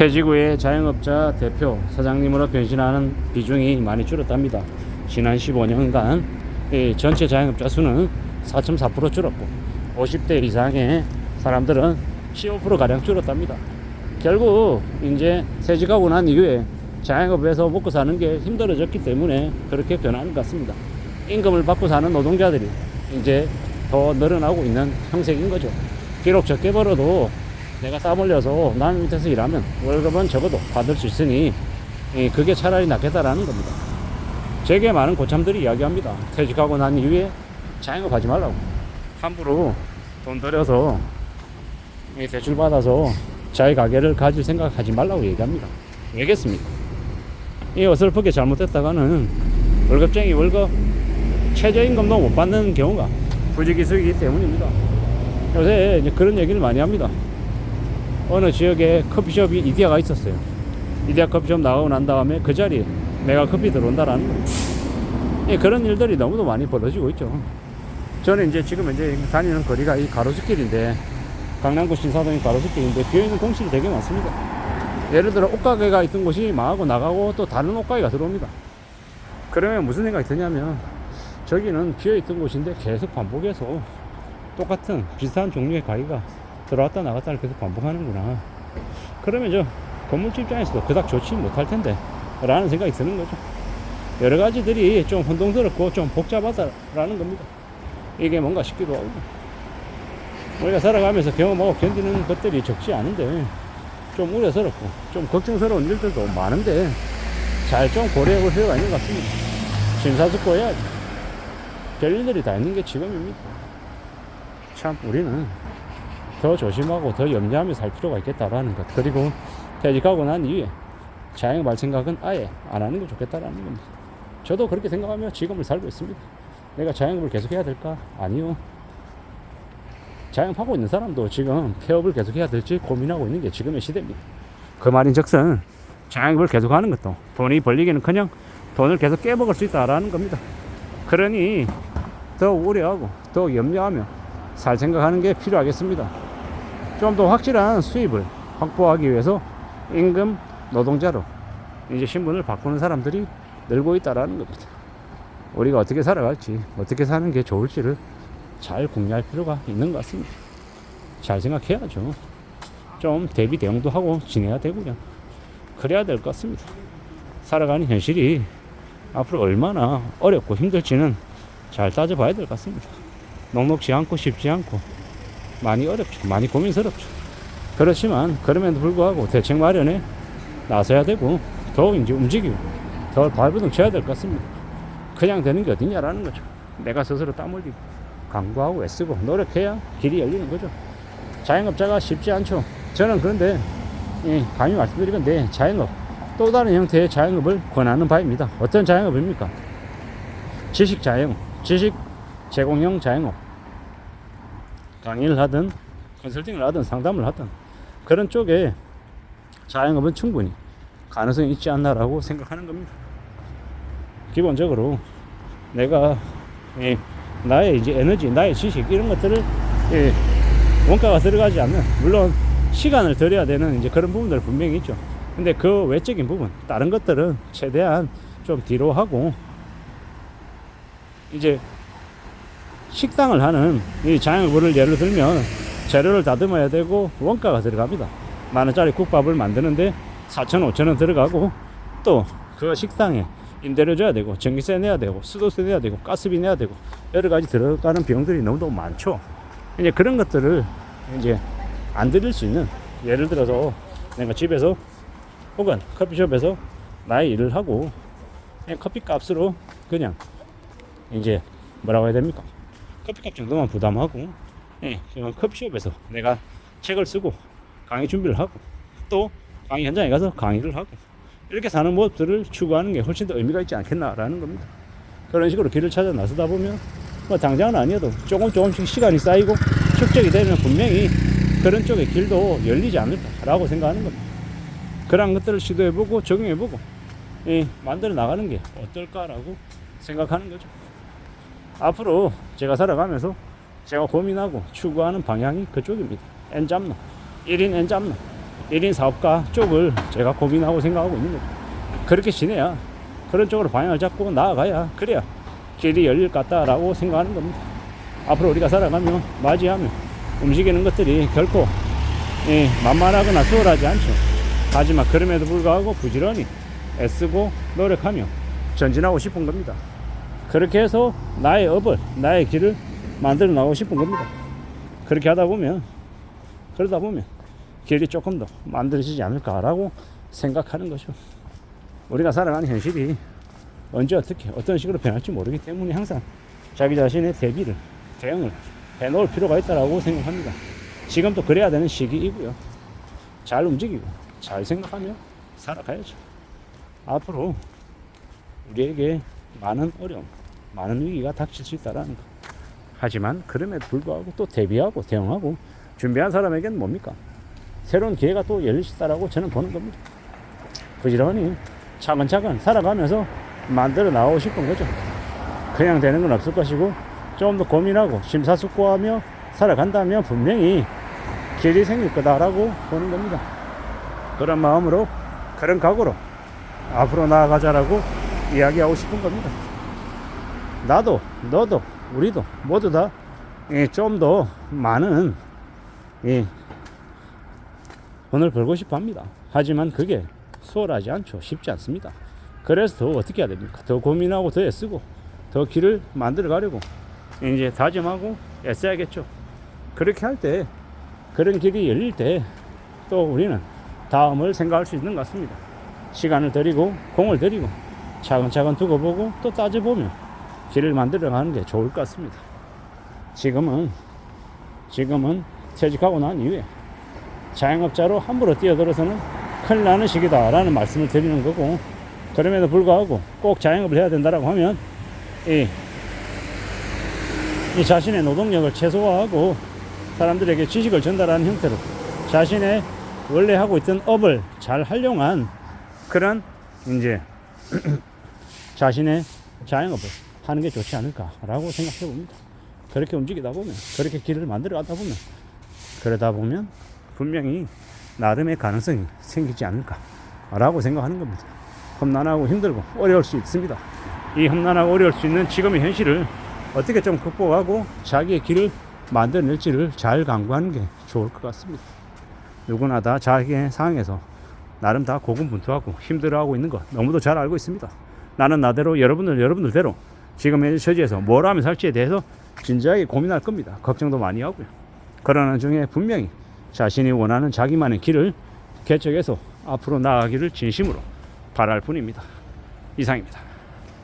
퇴직 후에 자영업자 대표 사장님으로 변신하는 비중이 많이 줄었답니다. 지난 15년간 전체 자영업자 수는 4.4% 줄었고 50대 이상의 사람들은 15%가량 줄었답니다. 결국 이제 퇴직하고 난 이후에 자영업에서 먹고 사는 게 힘들어졌기 때문에 그렇게 변하는 것 같습니다. 임금을 받고 사는 노동자들이 이제 더 늘어나고 있는 형색인 거죠. 비록 적게 벌어도 내가 땀 흘려서 남 밑에서 일하면 월급은 적어도 받을 수 있으니 그게 차라리 낫겠다라는 겁니다. 제게 많은 고참들이 이야기합니다. 퇴직하고 난 이후에 자영업 하지 말라고. 함부로 돈 들여서 대출 받아서 자기 가게를 가질 생각 하지 말라고 얘기합니다. 왜겠습니까? 이 어설프게 잘못했다가는 월급쟁이 월급 최저임금도 못 받는 경우가 부지기수이기 때문입니다. 요새 이제 그런 얘기를 많이 합니다. 어느 지역에 커피숍이 이디야가 있었어요. 이디야 커피숍 나가고 난 다음에 그 자리에 메가커피 들어온다라는 거예요. 그런 일들이 너무도 많이 벌어지고 있죠. 저는 이제 지금 다니는 거리가 이 가로수길인데, 강남구 신사동이 가로수길인데 비어있는 공실이 되게 많습니다. 예를 들어 옷가게가 있던 곳이 망하고 나가고 또 다른 옷가게가 들어옵니다. 그러면 무슨 생각이 드냐면, 저기는 비어있던 곳인데 계속 반복해서 똑같은 비슷한 종류의 가게가 들어왔다 나갔다를 계속 반복하는구나. 그러면 저 건물주 입장에서도 그닥 좋지 못할 텐데 라는 생각이 드는 거죠. 여러 가지들이 좀 혼동스럽고 좀 복잡하다라는 겁니다. 이게 뭔가 싶기도 하고, 우리가 살아가면서 경험하고 견디는 것들이 적지 않은데 좀 우려스럽고 좀 걱정스러운 일들도 많은데 잘 좀 고려해 볼 필요가 있는 것 같습니다. 심사숙고해야지. 별일들이 다 있는 게 지금입니다. 참 우리는 더 조심하고 더 염려하며 살 필요가 있겠다라는 것. 그리고 퇴직하고 난 이후에 자영업할 생각은 아예 안 하는 게 좋겠다라는 겁니다. 저도 그렇게 생각하며 지금을 살고 있습니다. 내가 자영업을 계속 해야 될까? 아니요. 자영업하고 있는 사람도 지금 폐업을 계속 해야 될지 고민하고 있는 게 지금의 시대입니다. 그 말인즉슨 자영업을 계속 하는 것도 돈이 벌리기는커녕 돈을 계속 깨먹을 수 있다라는 겁니다. 그러니 더 우려하고 더 염려하며 살 생각하는 게 필요하겠습니다. 좀 더 확실한 수입을 확보하기 위해서 임금 노동자로 이제 신분을 바꾸는 사람들이 늘고 있다라는 겁니다. 우리가 어떻게 살아갈지, 어떻게 사는 게 좋을지를 잘 궁리할 필요가 있는 것 같습니다. 잘 생각해야죠. 좀 대비 대응도 하고 지내야 되고요. 그래야 될 것 같습니다. 살아가는 현실이 앞으로 얼마나 어렵고 힘들지는 잘 따져봐야 될 것 같습니다. 녹록지 않고 쉽지 않고 많이 어렵죠. 많이 고민스럽죠. 그렇지만 그럼에도 불구하고 대책 마련에 나서야 되고 더 이제 움직이고 더 발버둥 쳐야 될 것 같습니다. 그냥 되는 게 어디냐라는 거죠. 내가 스스로 땀 흘리고 강구하고 애쓰고 노력해야 길이 열리는 거죠. 자영업자가 쉽지 않죠. 저는 그런데 감히 말씀드리건데 자영업, 또 다른 형태의 자영업을 권하는 바입니다. 어떤 자영업입니까? 지식 자영업, 지식 제공형 자영업. 강의를 하든 컨설팅을 하든 상담을 하든 그런 쪽에 자영업은 충분히 가능성이 있지 않나라고 생각하는 겁니다. 기본적으로 내가 나의 이제 에너지, 나의 지식 이런 것들을 원가가 들어가지 않는, 물론 시간을 들여야 되는 이제 그런 부분들 분명히 있죠. 근데 그 외적인 부분, 다른 것들은 최대한 좀 뒤로 하고 이제 식당을 하는 이 자영업을 예를 들면 재료를 다듬어야 되고 원가가 들어갑니다. 10,000원짜리 국밥을 만드는데 4,000원, 5,000원 들어가고 또 그 식당에 임대료 줘야 되고 전기세 내야 되고 수도세 내야 되고 가스비 내야 되고 여러 가지 들어가는 비용들이 너무너무 많죠. 이제 그런 것들을 이제 안 드릴 수 있는, 예를 들어서 내가 집에서 혹은 커피숍에서 나의 일을 하고 그냥 커피 값으로 그냥 이제 뭐라고 해야 됩니까? 커피값 정도만 부담하고 커피숍에서 내가 책을 쓰고 강의 준비를 하고 또 강의 현장에 가서 강의를 하고 이렇게 사는 모습들을 추구하는 게 훨씬 더 의미가 있지 않겠나라는 겁니다. 그런 식으로 길을 찾아 나서다 보면 뭐 당장은 아니어도 조금씩 시간이 쌓이고 축적이 되면 분명히 그런 쪽의 길도 열리지 않을까라고 생각하는 겁니다. 그런 것들을 시도해보고 적용해보고 만들어 나가는 게 어떨까라고 생각하는 거죠. 앞으로 제가 살아가면서 제가 고민하고 추구하는 방향이 그쪽입니다. N잡노, 1인 N잡노. 1인 사업가 쪽을 제가 고민하고 생각하고 있는 거죠. 그렇게 지내야, 그런 쪽으로 방향을 잡고 나아가야, 그래야 길이 열릴 것 같다라고 생각하는 겁니다. 앞으로 우리가 살아가며 맞이하며 움직이는 것들이 결코 만만하거나 수월하지 않죠. 하지만 그럼에도 불구하고 부지런히 애쓰고 노력하며 전진하고 싶은 겁니다. 그렇게 해서 나의 업을, 나의 길을 만들어 나가고 싶은 겁니다. 그렇게 하다 보면, 그러다 보면 길이 조금 더 만들어지지 않을까라고 생각하는 거죠. 우리가 살아가는 현실이 언제 어떻게 어떤 식으로 변할지 모르기 때문에 항상 자기 자신의 대비를, 대응을 해놓을 필요가 있다고 생각합니다. 지금도 그래야 되는 시기이고요. 잘 움직이고 잘 생각하며 살아가야죠. 앞으로 우리에게 많은 어려움, 많은 위기가 닥칠 수 있다는 것. 하지만 그럼에도 불구하고 또 대비하고 대응하고 준비한 사람에게는 뭡니까? 새로운 기회가 또 열릴 수 있다고 저는 보는 겁니다. 부지런히 차근차근 살아가면서 만들어 나오고 싶은 거죠. 그냥 되는 건 없을 것이고 좀 더 고민하고 심사숙고하며 살아간다면 분명히 길이 생길 거다라고 보는 겁니다. 그런 마음으로, 그런 각오로 앞으로 나아가자라고 이야기하고 싶은 겁니다. 나도, 너도, 우리도 모두 다 좀 더 많은 돈을 벌고 싶어 합니다. 하지만 그게 수월하지 않죠. 쉽지 않습니다. 그래서 더 어떻게 해야 됩니까? 더 고민하고 더 애쓰고 더 길을 만들어 가려고 이제 다짐하고 애써야겠죠. 그렇게 할 때, 그런 길이 열릴 때 또 우리는 다음을 생각할 수 있는 것 같습니다. 시간을 들이고 공을 들이고 차근차근 두고 보고 또 따져보면 길을 만들어 가는 게 좋을 것 같습니다. 지금은 퇴직하고 난 이후에 자영업자로 함부로 뛰어들어서는 큰일 나는 시기다 라는 말씀을 드리는 거고, 그럼에도 불구하고 꼭 자영업을 해야 된다라고 하면 이 자신의 노동력을 최소화하고 사람들에게 지식을 전달하는 형태로 자신의 원래 하고 있던 업을 잘 활용한 그런 이제 자신의 자영업을 하는 게 좋지 않을까라고 생각해 봅니다. 그렇게 움직이다 보면, 그렇게 길을 만들어 가다 보면, 그러다 보면 분명히 나름의 가능성이 생기지 않을까라고 생각하는 겁니다. 험난하고 힘들고 어려울 수 있습니다. 이 험난하고 어려울 수 있는 지금의 현실을 어떻게 좀 극복하고 자기의 길을 만들어낼지를 잘 강구하는 게 좋을 것 같습니다. 누구나 다 자기의 상황에서 나름 다 고군분투하고 힘들어하고 있는 것 너무도 잘 알고 있습니다. 나는 나대로, 여러분들대로 지금 현재 처지에서 뭘 하면 살지에 대해서 진지하게 고민할 겁니다. 걱정도 많이 하고요. 그러는 중에 분명히 자신이 원하는 자기만의 길을 개척해서 앞으로 나아가기를 진심으로 바랄 뿐입니다. 이상입니다.